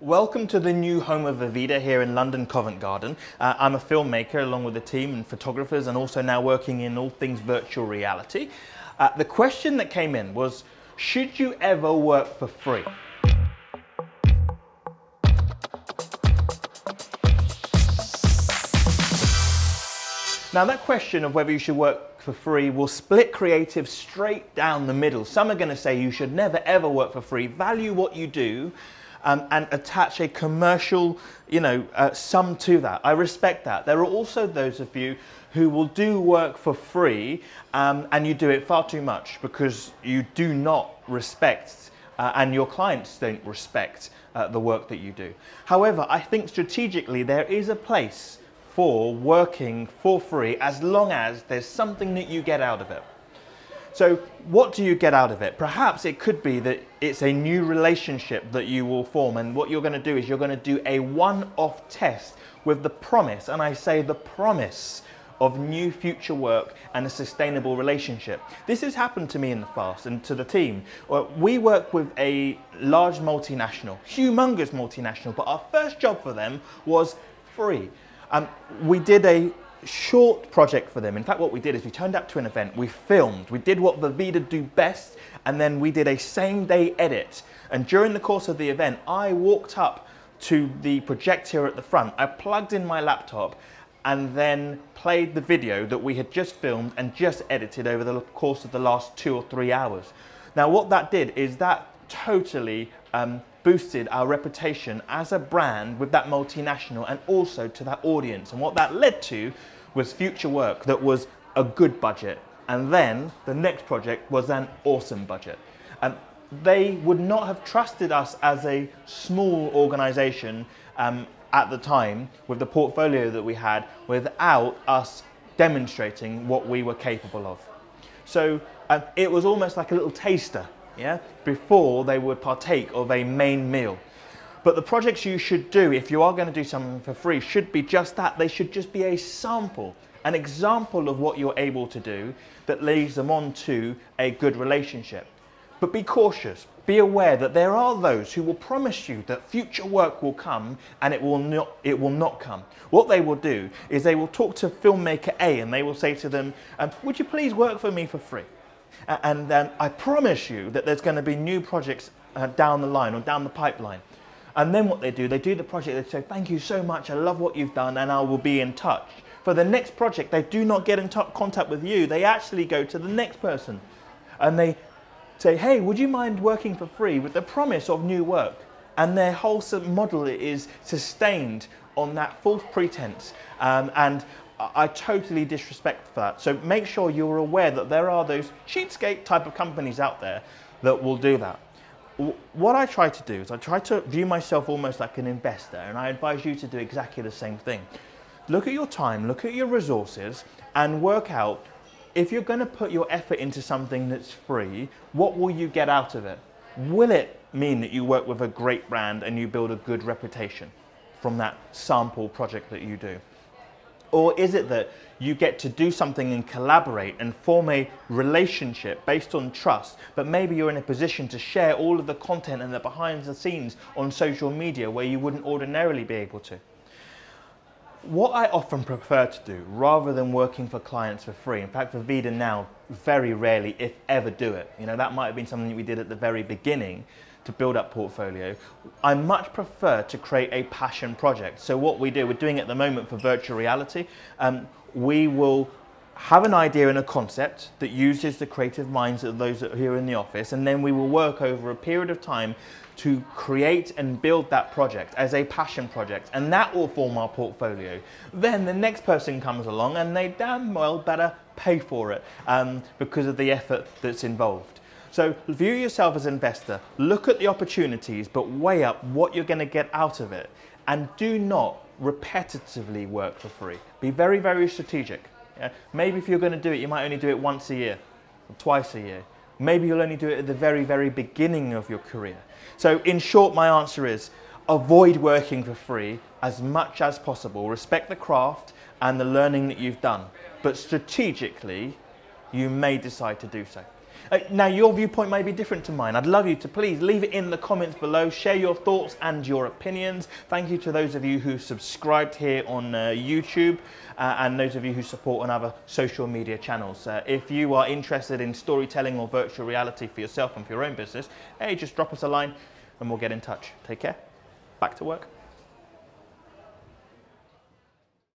Welcome to the new home of Vivida here in London, Covent Garden. I'm a filmmaker along with a team and photographers, and also now working in all things virtual reality. The question that came in was, should you ever work for free? Now that question of whether you should work for free will split creatives straight down the middle. Some are going to say you should never ever work for free, value what you do, and attach a commercial, sum to that. I respect that. There are also those of you who will do work for free and you do it far too much because you do not respect and your clients don't respect the work that you do. However, I think strategically there is a place for working for free as long as there's something that you get out of it. So what do you get out of it? Perhaps it could be that it's a new relationship that you will form, and what you're going to do is you're going to do a one-off test with the promise, and I say the promise, of new future work and a sustainable relationship. This has happened to me in the past and to the team. We work with a large multinational, humongous multinational, but our first job for them was free. We did a short project for them. In fact, what we did is we turned up to an event, we filmed, we did what Vivida do best, and then we did a same-day edit. And during the course of the event, I walked up to the projector at the front, I plugged in my laptop, and then played the video that we had just filmed and just edited over the course of the last 2 or 3 hours. Now, what that did is that totally boosted our reputation as a brand with that multinational and also to that audience. And what that led to was future work that was a good budget. And then the next project was an awesome budget. They would not have trusted us as a small organization at the time with the portfolio that we had without us demonstrating what we were capable of. So it was almost like a little taster, before they would partake of a main meal. But the projects you should do, if you are going to do something for free, should be just that. They should just be a sample, an example of what you're able to do that leads them on to a good relationship. But be cautious, be aware that there are those who will promise you that future work will come and it will not come. What they will do is they will talk to filmmaker A and they will say to them, would you please work for me for free? And I promise you that there's going to be new projects down the line or down the pipeline. And then what they do the project, they say, thank you so much, I love what you've done and I will be in touch. For the next project, they do not get in contact with you, they actually go to the next person. And they say, hey, would you mind working for free with the promise of new work? And their whole model is sustained on that false pretense. And I totally disrespect that. So make sure you're aware that there are those cheapskate type of companies out there that will do that. What I try to do is I try to view myself almost like an investor, and I advise you to do exactly the same thing. Look at your time, look at your resources, and work out if you're going to put your effort into something that's free, what will you get out of it? Will it mean that you work with a great brand and you build a good reputation from that sample project that you do? Or is it that you get to do something and collaborate and form a relationship based on trust, but maybe you're in a position to share all of the content and the behind the scenes on social media where you wouldn't ordinarily be able to? What I often prefer to do, rather than working for clients for free, in fact Vivida now very rarely, if ever, do it. That might have been something that we did at the very beginning to build up portfolio. I much prefer to create a passion project. So what we do, we're doing at the moment for virtual reality, we will have an idea and a concept that uses the creative minds of those that are here in the office, and then we will work over a period of time to create and build that project as a passion project, and that will form our portfolio. Then the next person comes along and they damn well better pay for it because of the effort that's involved. So view yourself as an investor, look at the opportunities, but weigh up what you're going to get out of it, and do not repetitively work for free. Be very, very strategic. Maybe if you're going to do it, you might only do it once a year, or twice a year. Maybe you'll only do it at the very, very beginning of your career. So in short, my answer is avoid working for free as much as possible. Respect the craft and the learning that you've done, but strategically, you may decide to do so. Now, your viewpoint may be different to mine. I'd love you to please leave it in the comments below. Share your thoughts and your opinions. Thank you to those of you who subscribed here on YouTube and those of you who support on other social media channels. If you are interested in storytelling or virtual reality for yourself and for your own business, hey, just drop us a line and we'll get in touch. Take care. Back to work.